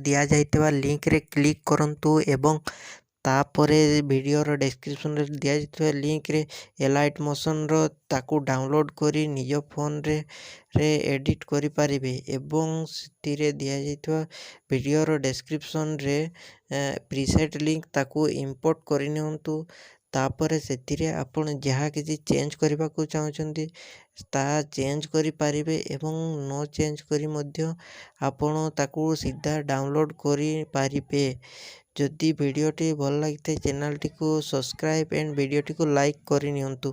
ଦିଆଯାଇଥିବା ଲିଙ୍କରେ କ୍ଲିକ୍ କରନ୍ତୁ ଏବଂ ତାପରେ ଭିଡ଼ିଓର ଡେସ୍କ୍ରିପସନ୍ରେ ଦିଆଯାଇଥିବା ଲିଙ୍କରେ ଏଲାଇଟ୍ ମୋସନ୍ର ତାକୁ ଡାଉନଲୋଡ଼୍ କରି ନିଜ ଫୋନରେ ଏଡ଼ିଟ୍ କରିପାରିବେ ଏବଂ ସେଥିରେ ଦିଆଯାଇଥିବା ଭିଡ଼ିଓର ଡେସ୍କ୍ରିପସନ୍ରେ ପ୍ରିସେଟ୍ ଲିଙ୍କ ତାକୁ ଇମ୍ପୋର୍ଟ କରିନିଅନ୍ତୁ। ତାପରେ ସେଥିରେ ଆପଣ ଯାହା କିଛି ଚେଞ୍ଜ କରିବାକୁ ଚାହୁଁଛନ୍ତି ତାହା ଚେଞ୍ଜ କରିପାରିବେ ଏବଂ ନ ଚେଞ୍ଜ କରି ମଧ୍ୟ ଆପଣ ତାକୁ ସିଧା ଡାଉନଲୋଡ଼୍ କରିପାରିବେ। ଯଦି ଭିଡ଼ିଓଟି ଭଲ ଲାଗିଥାଏ ଚ୍ୟାନେଲଟିକୁ ସବସ୍କ୍ରାଇବ୍ ଏଣ୍ଡ ଭିଡ଼ିଓଟିକୁ ଲାଇକ୍ କରିନିଅନ୍ତୁ।